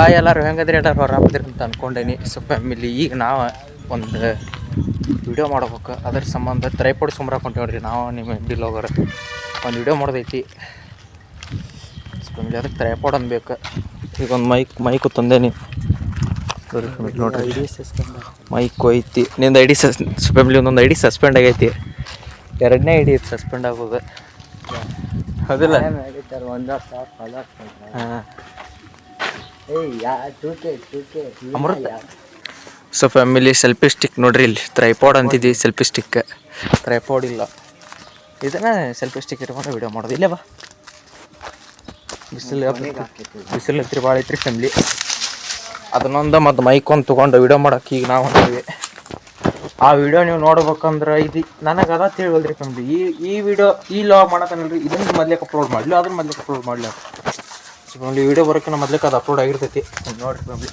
Hi ಎಲ್ಲರೂ ಹೆಂಗದ್ರಿ ಎಲ್ಲರೂ ಆರಾಮದಿರಿ ಅಂತ ಅಂದ್ಕೊಂಡೇನಿ. ಸೊ ಫ್ಯಾಮಿಲಿ ಈಗ ನಾವು ಒಂದು ವಿಡಿಯೋ ಮಾಡ್ಬೇಕು, ಅದ್ರ ಸಂಬಂಧ ಟ್ರೈಪಾಡ್ ಸುಮ್ರಾಕೊಂತ ನೋಡ್ರಿ. ನಾವು ನಿಮ್ಮ ಡಿಲ್ ಹೋಗೋರು ಒಂದು ವಿಡಿಯೋ ಮಾಡೋದೈತಿ. ಸೊ ಫ್ಯಾಮಿಲಿ ಅದಕ್ಕೆ ಟ್ರೈಪಾಡ್ ಅನ್ಬೇಕು. ಈಗ ಒಂದು ಮೈಕು ತಂದೇನಿ ನೋಡ್ರಿ. ಮೈಕ್ ಐತಿ. ನಿಂದು ಐ ಡಿ ಫ್ಯಾಮಿಲಿ ಒಂದೊಂದು ಐ ಡಿ ಸಸ್ಪೆಂಡ್ ಆಗೈತಿ. ಎರಡನೇ ಐ ಡಿ ಸಸ್ಪೆಂಡ್ ಆಗೋದು ಹೌದಿಲ್ಲ? ಹಾಂ ಅಮೃತ. ಸೊ ಫ್ಯಾಮಿಲಿ ಸೆಲ್ಫಿ ಸ್ಟಿಕ್ ನೋಡ್ರಿ, ಇಲ್ಲಿ ಟ್ರೈಪಾಡ್ ಅಂತಿದ್ವಿ. ಸೆಲ್ಫಿ ಸ್ಟಿಕ್ ಟ್ರೈಪಾಡ್ ಇಲ್ಲ, ಇದನ್ನ ಸೆಲ್ಫಿ ಸ್ಟಿಕ್ ಇಟ್ಕೊಂಡು ವಿಡಿಯೋ ಮಾಡೋದು. ಇಲ್ಲೇ ಬಾ, ಬಿಸಿಲು ಐತ್ರಿ, ಭಾಳ ಐತ್ರಿ ಫ್ಯಾಮಿಲಿ. ಅದನ್ನೊಂದು ಮತ್ತು ಮೈಕ್ ಒಂದು ತೊಗೊಂಡು ವಿಡಿಯೋ ಮಾಡೋಕೆ ಈಗ ನಾವು ಹೊಂಟೀವಿ. ಆ ವಿಡಿಯೋ ನೀವು ನೋಡ್ಬೇಕಂದ್ರೆ ಇದು ನನಗೆ ಅದ ತಿಳಿವಲ್ರಿ ಫ್ಯಾಮಿಲಿ. ಈ ವಿಡಿಯೋ ಈ ಲಾಗ್ ಮಾಡತ್ತಾನಲ್ರಿ, ಇದನ್ನು ಮೊದ್ಲೇಕೆ ಅಪ್ಲೋಡ್ ಮಾಡಲಿ, ಅದನ್ನ ಮೊದ್ಲೇಕೆ ಅಪ್ಲೋಡ್ ಮಾಡಲಿ. ಸೊ ಫ್ಯಾಮಿಲಿ ವಿಡಿಯೋ ಬರೋಕೆ ಮೊದ್ಲೇಕೆ ಅದು ಅಪ್ಲೋಡ್ ಆಗಿರ್ತೈತಿ. ನೋಡಿರಿ ಫ್ಯಾಮಿಲಿ.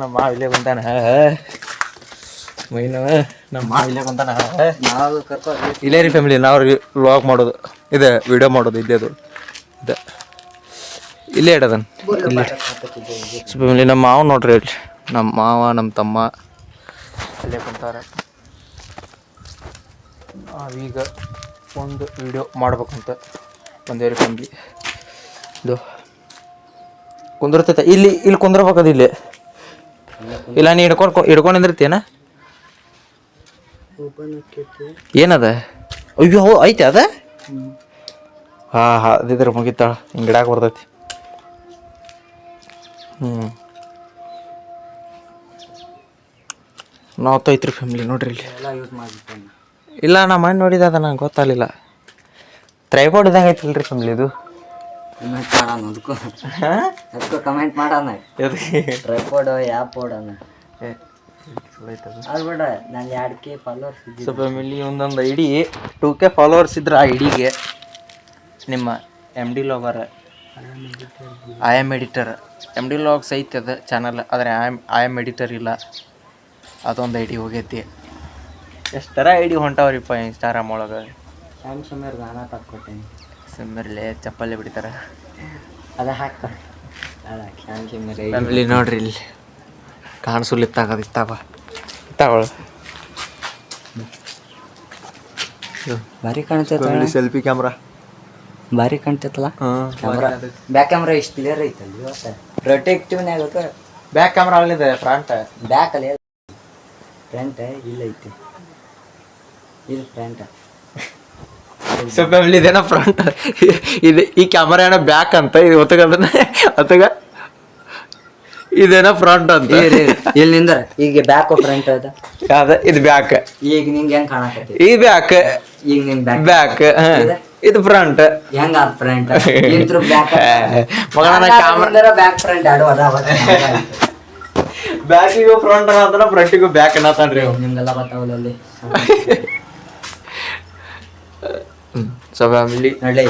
ನಮ್ಮ ಮಾವ ಇಲ್ಲೇ ಬಂದಾನ. ಮೈನು ನಮ್ಮ ಮಾವ ಇಲ್ಲೇ ಬಂದಾನ. ಇಲ್ಲೇ ರೀ ಫ್ಯಾಮಿಲಿ ನಾವು ವ್ಲಾಗ್ ಮಾಡೋದು, ಇದೆ ವಿಡಿಯೋ ಮಾಡೋದು. ಇಲ್ಲೇ ಅದು ಇದೆ, ಇಲ್ಲೇ ಇಡೋದನ್ ಇಲ್ಲಿ. ಸೊ ಫ್ಯಾಮಿಲಿ ನಮ್ಮ ಮಾವ ನೋಡ್ರಿ, ಇಲ್ಲಿ ನಮ್ಮ ಮಾವ ನಮ್ಮ ತಮ್ಮ ಅಲ್ಲೇ ಕುಂತಾರೆ. ನಾವೀಗ ಒಂದು ವಿಡಿಯೋ ಮಾಡ್ಬೇಕಂತ ಬಂದೇವ್ರಿ ಫ್ಯಾಮಿಲಿ. ಇದು ಕುಂದಿರ್ತೈತೆ ಇಲ್ಲಿ ಕುಂದಿರ್ಬೇಕದು. ಇಲ್ಲಿ ಇಲ್ಲ, ನೀ ಹಿಡ್ಕೊಂಡಿರ್ತೀಯನ? ಏನದ? ಅಯ್ಯೋ ಐತೆ ಅದ. ಹಾಂ ಅದಿದ್ರೆ ಮುಗಿತಾಳ, ಹಿಂಗೆ ಗಿಡಕ್ಕೆ ಬರ್ತೈತಿ. ನಾವು ಐತ್ರಿ ಫ್ಯಾಮಿಲಿ ನೋಡ್ರಿ. ಇಲ್ಲಿ ಇಲ್ಲ, ನಾ ಮಣ್ಣು ನೋಡಿದ, ಅದ ನಂಗೆ ಗೊತ್ತಾಗಲಿಲ್ಲ. ಟ್ರೈಪಾಡ್ ಇದ್ದಂಗೆ ಐತಿಲ್ರಿ ಫ್ಯಾಮಿಲಿ ಇದು. ಕಮೆಂಟ್ ಮಾಡೋಣ ಟ್ರೈಪಾಡ್ ನಾನು 2K ಫಾಲೋವರ್ಸ್. ಸೊ ಫ್ಯಾಮಿಲಿ ಒಂದೊಂದು ಐ ಡಿ 2K ಫಾಲೋವರ್ಸ್ ಇದ್ರೆ ಆ ಐಡಿಗೆ ನಿಮ್ಮ MD logger I am editor MD logs ಐತೆ ಅದು ಚಾನಲ್. ಆದರೆ ಐ ಆಮ್ ಎಡಿಟರ್ ಇಲ್ಲ, ಅದೊಂದು ಐ ಡಿ ಹೋಗೈತಿ. ಎಷ್ಟರ ಐ ಡಿ ಹೊಂಟಾವ್ರಿಪ್ಪ ಇನ್ಸ್ಟಾಗ್ರಾಮ್ ಒಳಗೆ. ಸ್ಯಾಮ್ಸಂಗ್ ಗಾನ ತಕ್ಕೊಟ್ಟೇನಿ. ಸುಮ್ಮನೆ ಚಪ್ಪಲ್ಲೇ ಬಿಡ್ತಾರೆ. ಅದ ಹಾಕ ಫ್ಯಾಮಿಲಿ ನೋಡ್ರಿ, ಇಲ್ಲಿ ಕಾಣಿಸುಲಿತ್ತಾಗದು ಇತ್ತಾಗಳು ಭಾರಿ ಕಾಣ್ತೈತೆ. ಸೆಲ್ಫಿ ಕ್ಯಾಮ್ರಾ ಭಾರಿ ಕಾಣ್ತೈತಲ್ಲ ಕ್ಯಾಮ್ರಾ. ಬ್ಯಾಕ್ ಕ್ಯಾಮ್ರಾ ಎಷ್ಟು ಕ್ಲಿಯರ್ ಐತಲ್ಲ ಇವತ್ತು. ಪ್ರೊಟೆಕ್ಟಿವ್ನಾಗ ಬ್ಯಾಕ್ ಕ್ಯಾಮ್ರಾ ಅಲ್ಲಿದೆ, ಫ್ರಂಟ್ ಬ್ಯಾಕ್ ಅಲ್ಲಿ ಫ್ರಂಟ್ ಇಲ್ಲ ಐತಿ. ಇಲ್ಲಿ ಫ್ರಂಟ್. ಸೊ ಫ್ಯಾಮಿಲಿ ಇದೇನೋ ಫ್ರಂಟ್, ಇದು ಈ ಕ್ಯಾಮರಾ ಏನೋ ಬ್ಯಾಕ್ ಅಂತ, ಇದು ಹೊತ್ತಗ ಇದೇನೋ ಫ್ರಂಟ್ ಅಂತ. ಇಲ್ಲಿ ನಿಂದ್ರ ಈಗ ಬ್ಯಾಕ್ ಫ್ರಂಟ್ ಅದ. ಇದು ಬ್ಯಾಕ್. ಈಗ ನಿಂಗೆ ಹೆಂಗ್ ಕಾಣಕತ್ತಿ? ಈ ಬ್ಯಾಕ್. ಈಗ ನಿಂಗ್ ಬ್ಯಾಕ್, ಇದು ಫ್ರಂಟ್. ಹೆಂಗ ಫ್ರಂಟ್ ಇಂತ್ರ ಬ್ಯಾಕ್ ಮಗನ ಕ್ಯಾಮರಾ ಬ್ಯಾಕ್ ಫ್ರಂಟ್ ಆಡು ಅದ. ಬ್ಯಾಕಿಗೂ ಫ್ರಂಟ್ ಅನ್ನತಾನ, ಫ್ರಂಟಿಗೂ ಬ್ಯಾಕ್ ಅನ್ನತಾನ್ರಿ. ನಿಮ್ಗೆಲ್ಲ ಬರ್ತಾವಲ್ಲಿ. ಸೊ ಫ್ಯಾಮಿಲಿ ನಡೆ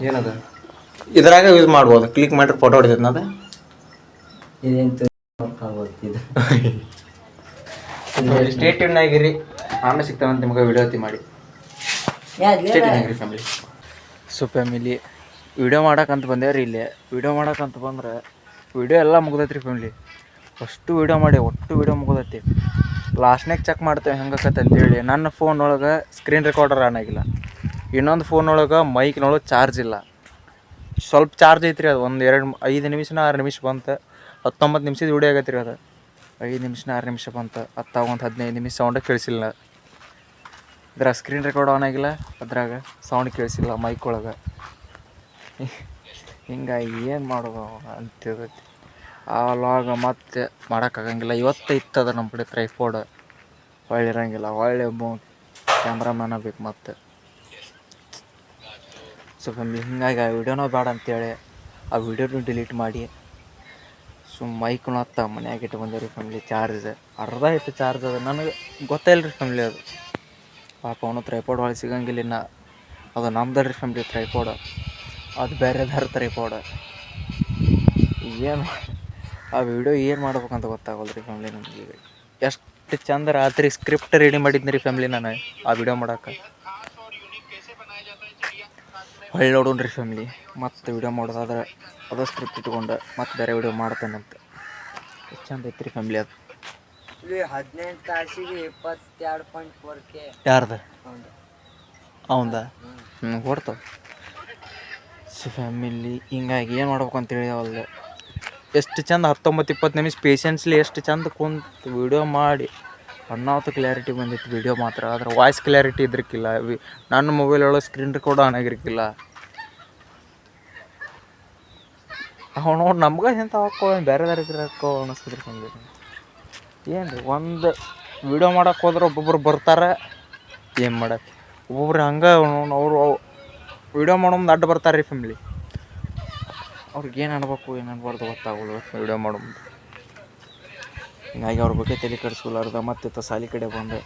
ಏನದ ಇದ್ರಾಗ ಯೂಸ್ ಮಾಡ್ಬೋದು. ಕ್ಲಿಕ್ ಮಾಡಿದ್ರೆ ಫೋಟೋ ಹೊಡಿತೈತೆ ಅದ. ಇದೇಂತ ಸ್ಟೇ ಟ್ಯೂನ್ ಆಗಿರಿ. ಆಮೇಲೆ ಸಿಗ್ತಾವಂತ ನಿಮ್ಗೆ ವಿಡಿಯೋ ಮಾಡಿ. ಸ್ಟೇ ಟ್ಯೂನ್ ಆಗಿರಿ ಫ್ಯಾಮಿಲಿ. ಸೊ ಫ್ಯಾಮಿಲಿ ವಿಡಿಯೋ ಮಾಡಕ್ಕಂತ ಬಂದೇವ್ರಿ. ಇಲ್ಲಿ ವಿಡಿಯೋ ಮಾಡಕ್ಕಂತ ಬಂದ್ರೆ ವಿಡಿಯೋ ಎಲ್ಲ ಮುಗ್ದೈತ್ರಿ ಫ್ಯಾಮಿಲಿ. ಫಸ್ಟು ವಿಡಿಯೋ ಮಾಡಿ ಒಟ್ಟು ವಿಡಿಯೋ ಮುಗ್ದೈತಿ. ಲಾಸ್ಟ್ನಾಗ ಚೆಕ್ ಮಾಡ್ತೇವೆ ಹೆಂಗಕ್ಕತ್ತೆ ಅಂತೇಳಿ. ನನ್ನ ಫೋನ್ ಒಳಗೆ ಸ್ಕ್ರೀನ್ ರೆಕಾರ್ಡರ್ ಆನ್ ಆಗಿಲ್ಲ. ಇನ್ನೊಂದು ಫೋನ್ ಒಳಗೆ ಮೈಕ್ನೊಳಗೆ ಚಾರ್ಜ್ ಇಲ್ಲ. ಸ್ವಲ್ಪ ಚಾರ್ಜ್ ಐತ್ರಿ. ಅದು ಒಂದು 5 ನಿಮಿಷನ 6 ನಿಮಿಷ ಬಂತು. 19 ನಿಮಿಷದ ವಿಡಿಯೋ ಆಗೈತ್ರಿ. ಅದು 5 ನಿಮಿಷನ 6 ನಿಮಿಷ ಬಂತು. ಒಂದು 15 ನಿಮಿಷ ಸೌಂಡೇ ಕೇಳಿಸಿಲ್ಲ. ಇದ್ರಾಗ ಸ್ಕ್ರೀನ್ ರೆಕಾರ್ಡ್ ಆನ್ ಆಗಿಲ್ಲ, ಅದ್ರಾಗ ಸೌಂಡ್ ಕೇಳಿಸಿಲ್ಲ ಮೈಕ್ ಒಳಗೆ. ಹಿಂಗಾಗಿ ಏನು ಮಾಡೋದು ಅಂತಿರ್ತೈತಿ. ಆ ಲಾಗ ಮತ್ತೆ ಮಾಡೋಕ್ಕಾಗಂಗಿಲ್ಲ. ಇವತ್ತು ಇತ್ತದ ನಮ್ಮ ಕಡೆ ಟ್ರೈಪಾಡ್ ಹೊಳ್ಳಿರಂಗಿಲ್ಲ. ಹೊಳ್ಳಿ ಕ್ಯಾಮ್ರಾಮ್ಯಾನ ಬೇಕು ಮತ್ತೆ. ಸೊ ಫ್ಯಾಮಿಲಿ ಹಿಂಗಾಗಿ ಆ ವಿಡಿಯೋನ ಬೇಡ ಅಂತೇಳಿ ಆ ವಿಡಿಯೋನು ಡಿಲೀಟ್ ಮಾಡಿ ಮೈಕ್ನು ಹತ್ತ ಮನ್ಯಾಗ ಇಟ್ಟು ಬಂದೇವ್ರಿ ಫ್ಯಾಮಿಲಿ. ಚಾರ್ಜ್ ಅರ್ಧ ಇತ್ತು ಚಾರ್ಜ್. ಅದು ನನಗೆ ಗೊತ್ತಿಲ್ಲ ರೀ ಫ್ಯಾಮಿಲಿ. ಅದು ಪಾಪ ಅವನು ಟ್ರೈಪಾಡ್ ಹೊಳ್ಳಿ ಸಿಗಂಗಿಲ್ಲ. ಇನ್ನು ಅದು ನಮ್ದಲ್ರಿ ಫ್ಯಾಮಿಲಿ ಟ್ರೈಪಾಡ್, ಅದು ಬೇರೆದಾರ ಟ್ರೈಪಾಡ್. ಏನು ಆ ವಿಡಿಯೋ ಏನು ಮಾಡ್ಬೇಕಂತ ಗೊತ್ತಾಗಲ್ಲ ರೀ ಫ್ಯಾಮಿಲಿ ನಮಗೆ. ಎಷ್ಟು ಚಂದ ರಾತ್ರಿ ಸ್ಕ್ರಿಪ್ಟ್ ರೆಡಿ ಮಾಡಿದ್ನಿ ರೀ ಫ್ಯಾಮಿಲಿ ನಾನು ಆ ವಿಡಿಯೋ ಮಾಡೋಕೆ. ಹೊಳ್ಳಿ ನೋಡೋಣ ರೀ ಫ್ಯಾಮಿಲಿ. ಮತ್ತು ವಿಡಿಯೋ ಮಾಡೋದಾದ್ರೆ ಅದು ಸ್ಕ್ರಿಪ್ಟ್ ಇಟ್ಕೊಂಡು ಮತ್ತೆ ಬೇರೆ ವಿಡಿಯೋ ಮಾಡ್ತೇನಂತ. ಎಷ್ಟು ಚಂದ ಐತ್ರಿ ಫ್ಯಾಮ್ಲಿ ಅದು. 18 ತಾಸಿಗೆ 22.4K. ಯಾರ್ದು ಅವಂದ? ಕೊಡ್ತಾವ. ಸೊ ಫ್ಯಾಮಿಲಿ ಹಿಂಗಾಗಿ ಏನು ಮಾಡ್ಬೇಕು ಅಂತೇಳಿ ಅವಲ್ಲ ಎಷ್ಟು ಚಂದ 19-20 ನಿಮಿಷ ಪೇಷನ್ಸ್ಲಿ ಎಷ್ಟು ಚಂದ ಕುಂತು ವಿಡಿಯೋ ಮಾಡಿ ಅನ್ನಾವತ್ತು ಕ್ಲಾರಿಟಿ ಬಂದಿತ್ತು ವಿಡಿಯೋ ಮಾತ್ರ. ಆದ್ರೆ ವಾಯ್ಸ್ ಕ್ಲಾರಿಟಿ ಇದ್ರಕ್ಕಿಲ್ಲ. ನನ್ನ ಮೊಬೈಲ್ ಒಳಗೆ ಸ್ಕ್ರೀನ್ ರೆಕಾರ್ಡ್ ಆನ್ ಆಗಿರ್ಕಿಲ್ಲ. ಅವನು ನಮ್ಗೆ ಎಂತ ಹಾಕೋ ಬೇರೆದಾರ ಹಾಕೋ ಅನ್ನಿಸ್ತಿದ್ರು ನಮಗೆ. ಏನು ರೀ ಒಂದು ವಿಡಿಯೋ ಮಾಡೋಕೆ ಹೋದ್ರೆ ಒಬ್ಬೊಬ್ರು ಬರ್ತಾರೆ, ಏನು ಮಾಡಕ್ಕೆ ಒಬ್ಬೊಬ್ರು ಹಂಗೆ ಅವರು ವಿಡಿಯೋ ಮಾಡೋದು ಅಡ್ಡ ಬರ್ತಾರೆ ರೀ ಫ್ಯಾಮಿಲಿ. ಅವ್ರಿಗೆ ಏನು ಅನ್ಬೇಕು ಏನು ಅನ್ಬಾರ್ದು ಗೊತ್ತಾಗೋದು ವಿಡಿಯೋ ಮಾಡೋ ಮುಂದೆ. ಹಿಂಗಾಗಿ ಅವ್ರ ಬಗ್ಗೆ ತಲೆ ಕೆಡಿಸ್ಕೊಲಾರ್ದ ಮತ್ತೆ ಸಾಲಿ ಕಡೆ ಬಂದು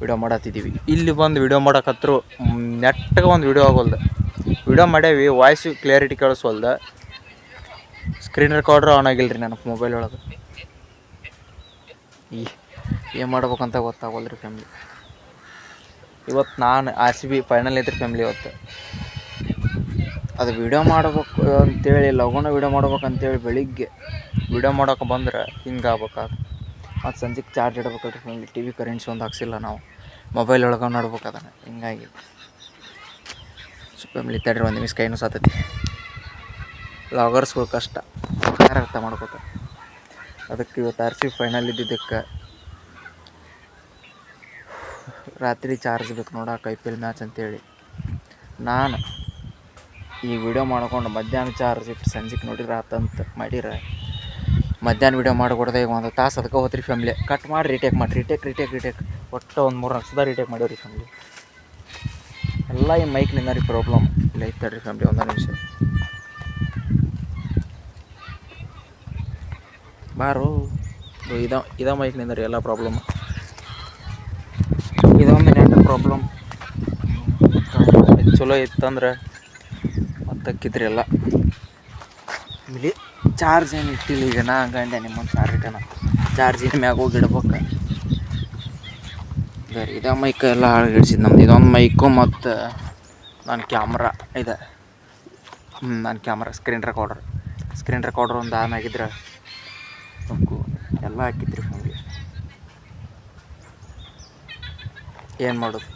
ವಿಡಿಯೋ ಮಾಡತ್ತಿದ್ದೀವಿ. ಇಲ್ಲಿ ಬಂದು ವಿಡಿಯೋ ಮಾಡೋಕತ್ರು ನೆಟ್ಟಗೆ ಒಂದು ವಿಡಿಯೋ ಆಗೋಲ್ದು. ವಿಡಿಯೋ ಮಾಡೇವಿ, ವಾಯ್ಸು ಕ್ಲಿಯರಿಟಿ ಕೇಳಿಸ್ವಲ್ದು, ಸ್ಕ್ರೀನ್ ರೆಕಾರ್ಡ್ರು ಆನ್ ಆಗಿಲ್ಲ ರೀ ನನ್ನ ಮೊಬೈಲ್ ಒಳಗೆ. ಏನು ಮಾಡ್ಬೇಕಂತ ಗೊತ್ತಾಗೋಲ್ಲ ರೀ ಫ್ಯಾಮ್ಲಿ. ಇವತ್ತು ನಾನು RCB ಫೈನಲ್ ಐತ್ರಿ ಫ್ಯಾಮ್ಲಿ. ಇವತ್ತು ಅದು ವಿಡಿಯೋ ಮಾಡ್ಬೇಕು ಅಂತೇಳಿ ಲಘುನ ವಿಡಿಯೋ ಮಾಡ್ಬೇಕಂತೇಳಿ ಬೆಳಿಗ್ಗೆ ವಿಡಿಯೋ ಮಾಡೋಕೆ ಬಂದ್ರೆ ಹಿಂಗೆ ಆಗ್ಬೇಕಾದ್ರೆ ಮತ್ತು ಸಂಜೆಗೆ ಚಾರ್ಜ್ ಇಡ್ಬೇಕಲ್ರಿ ಫ್ಯಾಮ್ಲಿ. TV ಕರೆನ್ಸಿ ಒಂದು ಹಾಕ್ಸಿಲ್ಲ ನಾವು, ಮೊಬೈಲ್ ಒಳಗೆ ನೋಡ್ಬೇಕು ಅದನ್ನು. ಹಿಂಗಾಗಿ ಸೊ ಫ್ಯಾಮ್ಲಿ ತಡ್ರಿ ಒಂದು ನಿಮಿಷ ಕೈನೂ ಸಾತೈತಿ. ಲಾಗರ್ಸ್ಗಳು ಕಷ್ಟ ಯಾರು ಅರ್ಥ ಮಾಡ್ಕೋತಾರೆ. ಅದಕ್ಕೆ ಇವತ್ತು RCB ಫೈನಲ್ ಇದ್ದಿದ್ದಕ್ಕೆ ರಾತ್ರಿ ಚಾರ್ಜ್ ಬೇಕು ನೋಡೋಕೆ IPL ಮ್ಯಾಚ್ ಅಂತೇಳಿ ನಾನು ಈ ವಿಡಿಯೋ ಮಾಡ್ಕೊಂಡು ಮಧ್ಯಾಹ್ನ ಚಾರ್ಜ್ ಇಟ್ಟು ಸಂಜೆಗೆ ನೋಡಿದ್ರೆ ಆತಂತ ಮಾಡಿರ ಮಧ್ಯಾಹ್ನ ವಿಡಿಯೋ ಮಾಡಿಕೊಡ್ದೆ. ಈಗ ಒಂದು ತಾಸು ಅದಕ್ಕೆ ಹೋತ್ರಿ ಫ್ಯಾಮ್ಲಿ. ಕಟ್ ಮಾಡಿ ರೀಟೇಕ್ ಮಾಡಿ ರೀಟೇಕ್ ಒಟ್ಟು ಒಂದು 3 ಲಕ್ಷದ ರೀಟೇಕ್ ಮಾಡಿವ್ರಿ ಫ್ಯಾಮ್ಲಿ. ಎಲ್ಲ ಈ ಮೈಕ್ನಿಂದ ರೀ ಪ್ರಾಬ್ಲಮ್ ಇಲ್ಲ ಐತಡ್ರಿ ಫ್ಯಾಮ್ಲಿ. ಒಂದು ನಿಮಿಷ ಬಾರು ಇದ ಮೈಕ್ನಿಂದ ರೀ ಎಲ್ಲ ಪ್ರಾಬ್ಲಮ್. ಇದೊಂದು ನೆಟ್ ಪ್ರಾಬ್ಲಮ್. ಚಲೋ ಇತ್ತಂದ್ರೆ ಮತ್ತಕ್ಕಿದ್ರಿ ಎಲ್ಲ ಇಲ್ಲಿ ಚಾರ್ಜ್ ಏನು ಇಟ್ಟಿಲ್ಲ. ಈಗ ನಾ ಹಂಗಂಡೆ ನಿಮ್ಮೊಂದು ಚಾರ್ಜಿನ ಮ್ಯಾಗ ಹೋಗಿ ಇಡ್ಬೇಕು. ಬೇರೆ ಇದೇ ಮೈಕ್ ಎಲ್ಲ ಹಾಳ್ಗಿಡ್ಸಿದ್ದು ನಮ್ದು. ಇದೊಂದು ಮೈಕು ಮತ್ತು ನನ್ನ ಕ್ಯಾಮ್ರಾ ಇದೆ. ನನ್ನ ಕ್ಯಾಮ್ರಾ ಸ್ಕ್ರೀನ್ ರೆಕಾರ್ಡರ್ ಒಂದು ಆನ್ ಆಗಿದ್ರೆ ಎಲ್ಲ ಹಾಕಿದ್ರಿ ಫ್ಯಾಮ್ಲಿ. ಏನು ಮಾಡೋದು,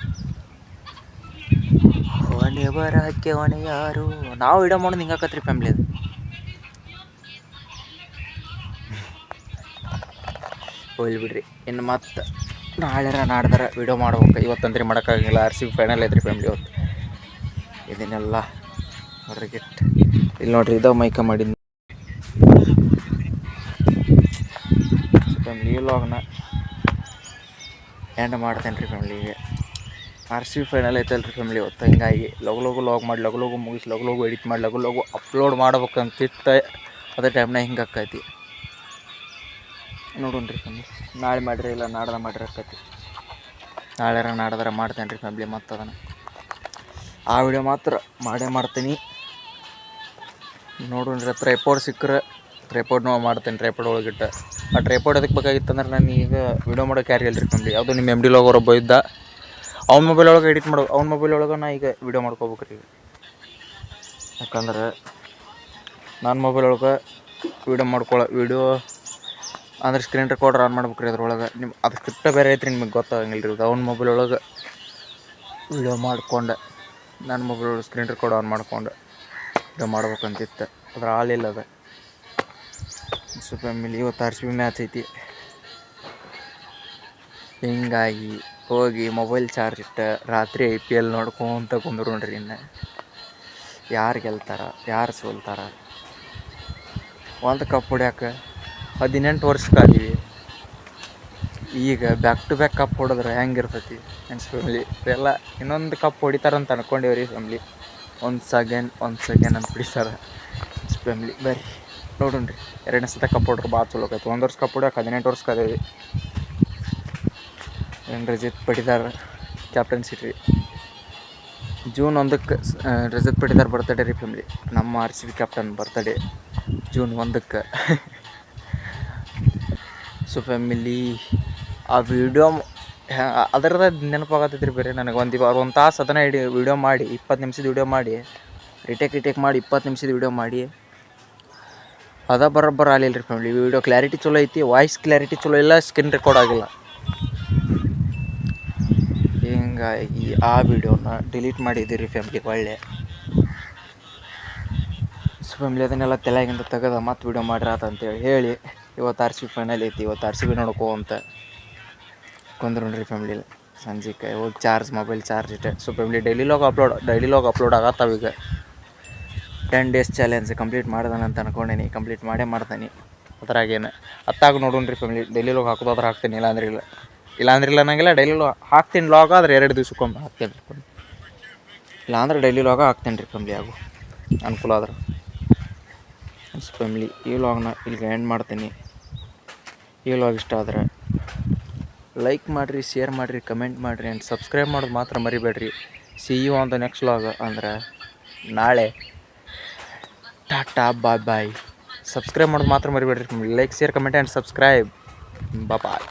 ಹೊಣೆ ಬರಕ್ಕೆ ಹೊಣೆ ಯಾರು. ನಾವು ವಿಡಿಯೋ ಮಾಡೋದು ಹಿಂಗೆ ಆಕತ್ರಿ ಫ್ಯಾಮ್ಲಿ. ಅದು ಹೋಗ್ಲಿ ಬಿಡ್ರಿ. ಇನ್ನು ಮತ್ತೆ ನಾಡ್ದಾರ ವಿಡಿಯೋ ಮಾಡ್ಬೇಕು. ಇವತ್ತಂದ್ರೆ ಮಾಡೋಕ್ಕಾಗಿಲ್ಲ, RCB ಫೈನಲ್ ಐತ್ರಿ ಫ್ಯಾಮ್ಲಿ. ಇವತ್ತು ಇದನ್ನೆಲ್ಲ ಹೊರಗಿಟ್ಟು ಇಲ್ಲಿ ನೋಡ್ರಿ ಇದಾವ ಮೈಕ ಮಾಡಿದ್ನಿ ಫ್ಯಾಮ್ಲಿ. ಲಾಗ್ನ ಎಂಡ್ ಮಾಡ್ತೇನೆ ರೀ ಫ್ಯಾಮ್ಲಿಗೆ. RCB ಫೈನಲ್ ಐತಲ್ರಿ ಫ್ಯಾಮ್ಲಿ ಇವತ್ತು. ಹಿಂಗಾಗಿ ಲಗು ಲಾಗ್ ಮಾಡಿ ಲಗು ಮುಗಿಸಿ ಲಗು ಎಡಿಟ್ ಮಾಡಿ ಲಗು ಅಪ್ಲೋಡ್ ಮಾಡ್ಬೇಕಂತಿತ್ತು. ಅದೇ ಟೈಮ್ನಾಗ ಹಿಂಗೆ ಆಕೈತಿ ನೋಡೋಣ ರೀ ಫ್ಯಾಮ್ಲಿ. ನಾಳೆ ಮಾಡಿರಿ ಇಲ್ಲ ನಾಡ್ದ ಮಾಡಿರಿ ಆಕೈತಿ. ನಾಡ್ದಾರ ಮಾಡ್ತೇನೆ ರೀ ಫ್ಯಾಮ್ಲಿ. ಮತ್ತು ಅದನ್ನು ಆ ವಿಡಿಯೋ ಮಾತ್ರ ಮಾಡ್ತೀನಿ ನೋಡೋಣ ರೀ. ಟ್ರೈಪಾಡ್ ಸಿಕ್ಕರೆ ಟ್ರೈಪಾಡ್ನೂ ಮಾಡ್ತೇನೆ. ಟ್ರೈಪಾಡ್ ಒಳಗಿಟ್ಟು ಆ ಟ್ರೈಪಾಡ್ ಅದಕ್ಕೆ ಬೇಕಾಗಿತ್ತಂದ್ರೆ ನಾನು ಈಗ ವಿಡಿಯೋ ಮಾಡೋಕೆ ಯಾರು ಇಲ್ರಿ ಫ್ಯಾಮ್ಲಿ. ಯಾವುದೋ ನಿಮ್ಮ MD ಲಾಗ್ ಒಬ್ಬ ಇದ್ದ, ಅವ್ನ ಮೊಬೈಲ್ ಒಳಗೆ ಎಡಿಟ್ ಮಾಡೋ, ಅವ್ನ ಮೊಬೈಲ್ ಒಳಗೆ ನಾ ಈಗ ವಿಡಿಯೋ ಮಾಡ್ಕೋಬೇಕು ರೀ. ಯಾಕಂದ್ರೆ ನನ್ನ ಮೊಬೈಲ್ ಒಳಗೆ ವಿಡಿಯೋ ಅಂದ್ರೆ ಸ್ಕ್ರೀನ್ ರೆಕಾರ್ಡರ್ ಆನ್ ಮಾಡ್ಬೇಕು ರೀ. ಅದ್ರೊಳಗೆ ಅದು ಸ್ಕ್ರಿಪ್ಟ ಬೇರೆ ಐತ್ರಿ, ನಿಮಗೆ ಗೊತ್ತಾಗಂಗಿಲ್ಲ ರೀ. ಅವ್ನ ಮೊಬೈಲ್ ಒಳಗೆ ವಿಡಿಯೋ ಮಾಡ್ಕೊಂಡು ನನ್ನ ಮೊಬೈಲ್ ಒಳಗೆ ಸ್ಕ್ರೀನ್ ರೆಕಾರ್ಡ್ ಆನ್ ಮಾಡ್ಕೊಂಡು ವಿಡಿಯೋ ಮಾಡ್ಬೇಕಂತಿತ್ತು. ಅದ್ರ ಆಲಿಲ್ಲ ಅದು. ಸೊ ಫ್ಯಾಮಿಲಿ ಇವತ್ತು RCB ಮ್ಯಾಚ್ ಐತಿ. ಹಿಂಗಾಗಿ ಹೋಗಿ ಮೊಬೈಲ್ ಚಾರ್ಜ್ ಇಟ್ಟು ರಾತ್ರಿ IPL ನೋಡ್ಕೊಂತ ಕುಂದ್ರು ನೋಡ್ರಿ. ಇನ್ನು ಯಾರು ಗೆಲ್ತಾರ ಯಾರು ಸೋಲ್ತಾರ. ಒಂದು ಕಪ್ ಹೊಡ್ಯಾಕೆ 18 ವರ್ಷ ಕಾದೀವಿ. ಈಗ ಬ್ಯಾಕ್ ಟು ಬ್ಯಾಕ್ ಕಪ್ ಹೊಡೆದ್ರೆ ಹೆಂಗಿರ್ತೈತಿ ಮೀನ್ಸ್ ಫ್ಯಾಮ್ಲಿ. ಎಲ್ಲ ಇನ್ನೊಂದು ಕಪ್ ಹೊಡಿತಾರಂತ ಅನ್ಕೊಂಡೇವ್ರಿ ಫ್ಯಾಮ್ಲಿ. ಒಂದು ಸೆಕೆಂಡ್ ಅಂತ ಬಿಡಿಸ್ತಾರೆ ಫ್ಯಾಮ್ಲಿ. ಬರ್ರಿ ನೋಡೋಣ ರೀ. 2ನೇ ಸತ ಕಪ್ ಹೊಡ್ರೆ ಭಾಳ ಚಲೋ ಆಕೈತಿ. 1 ವರ್ಷ ಕಪ್ ಹೊಡ್ಯಾಕೆ 18 ವರ್ಷ ಕಾದೇವಿ. ರಜತ್ ಪಡಿದಾರ್ ಕ್ಯಾಪ್ಟನ್ಸಿ ರೀ. ಜೂನ್ 1ಕ್ಕೆ ರಜತ್ ಪಡಿದಾರ್ ಬರ್ತಡೇ ರೀ ಫ್ಯಾಮ್ಲಿ. ನಮ್ಮ RCB ಕ್ಯಾಪ್ಟನ್ ಬರ್ತಡೇ ಜೂನ್ 1ಕ್ಕೆ. ಸೊ ಫ್ಯಾಮಿಲಿ ಆ ವಿಡಿಯೋ ಅದರದ ನೆನಪಾಗತ್ತೈತೆ ರೀ. ಬೇರೆ ನನಗೆ ಒಂದು ತಾಸು ಅದನ್ನು ವಿಡಿಯೋ ಮಾಡಿ 20 ನಿಮಿಷದ ವಿಡಿಯೋ ಮಾಡಿ ರಿಟೇಕ್ ಮಾಡಿ 20 ನಿಮಿಷದ ವೀಡಿಯೋ ಮಾಡಿ ಅದ ಬರೋಬ್ಬರ ಆಗಲಿಲ್ಲ ರೀ ಫ್ಯಾಮಿಲಿ. ವೀಡಿಯೋ ಕ್ಲಾರಿಟಿ ಚಲೋ ಐತಿ, ವಾಯ್ಸ್ ಕ್ಲಾರಿಟಿ ಚಲೋ ಇಲ್ಲ, ಸ್ಕ್ರೀನ್ ರೆಕಾರ್ಡ್ ಆಗಿಲ್ಲ. ಹಿಂಗಾಗಿ ಆ ವಿಡಿಯೋನ ಡಿಲೀಟ್ ಮಾಡಿದ್ದೀರಿ ಫ್ಯಾಮಿಲಿ. ಒಳ್ಳೆ ಸೊ ಫ್ಯಾಮಿಲಿ ಅದನ್ನೆಲ್ಲ ತಲೆಗಿಂತ ತೆಗೆದ ಮತ್ತೆ ವೀಡಿಯೋ ಮಾಡಿರಾತ ಅಂತೇಳಿ ಹೇಳಿ ಇವತ್ತು RCB ಫೈನಲ್ ಐತಿ. ಇವತ್ತು RCB ನೋಡ್ಕೋ ಅಂತ ಕೊಂದ್ರಿ ಫ್ಯಾಮಿಲಿ. ಸಂಜೆಗೆ ಹೋಗಿ ಮೊಬೈಲ್ ಚಾರ್ಜ್ ಇಟ್ಟೆ. So family daily log upload ಆಗತ್ತಾವ. ಈಗ 10 days ಚಾಲೆಂಜ್ ಕಂಪ್ಲೀಟ್ ಮಾಡ್ದಾನೆ ಅಂತ ಅನ್ಕೊಂಡೇನಿ. ಕಂಪ್ಲೀಟ್ ಮಾಡೇ ಮಾಡ್ತೀನಿ. ಅದ್ರಾಗೇನು ಅತ್ತಾಗ ನೋಡೋಣ್ರಿ ಫ್ಯಾಮಿಲಿ. ಡೈಲಿ ಲಾಗ್ ಹಾಕೋದಾದ್ರೆ ಹಾಕ್ತೀನಿ, ಇಲ್ಲಾಂದ್ರೆ ಇಲ್ಲ ಅನ್ನಂಗಿಲ್ಲ. ಡೈಲಿ ಲಾಗ್ ಹಾಕ್ತೀನಿ. ಲಾಗ್ ಆದರೆ 2 ದಿವ್ಸಕ್ಕೊಮ್ಮೆ ಹಾಕ್ತೀನಿ ರೀ. ಇಲ್ಲಾಂದ್ರೆ ಡೈಲಿ ಲಾಗ ಹಾಕ್ತೀನಿ ರೀ ಫ್ಯಾಮಿಲಿ. ಆಗು ಅನುಕೂಲ ಆದ್ರೆ. ಸೊ ಫ್ಯಾಮಿಲಿ ಈ ಲಾಗ್ನ ಇಲ್ಲಿಗೆ ಎಂಡ್ ಮಾಡ್ತೀನಿ. ಈ ಲಾಗ್ ಇಷ್ಟ ಆದರೆ ಲೈಕ್ ಮಾಡಿರಿ, ಶೇರ್ ಮಾಡಿರಿ, ಕಮೆಂಟ್ ಮಾಡಿರಿ ಆ್ಯಂಡ್ ಸಬ್ಸ್ಕ್ರೈಬ್ ಮಾಡೋದು ಮಾತ್ರ ಮರಿಬೇಡ್ರಿ. See you on the next log ಅಂದ್ರೆ ನಾಳೆ. Tata bye. ಸಬ್ಸ್ಕ್ರೈಬ್ ಮಾಡೋದು ಮಾತ್ರ ಮರಿಬೇಡ್ರಿ. Like, share, comment and subscribe. Bye.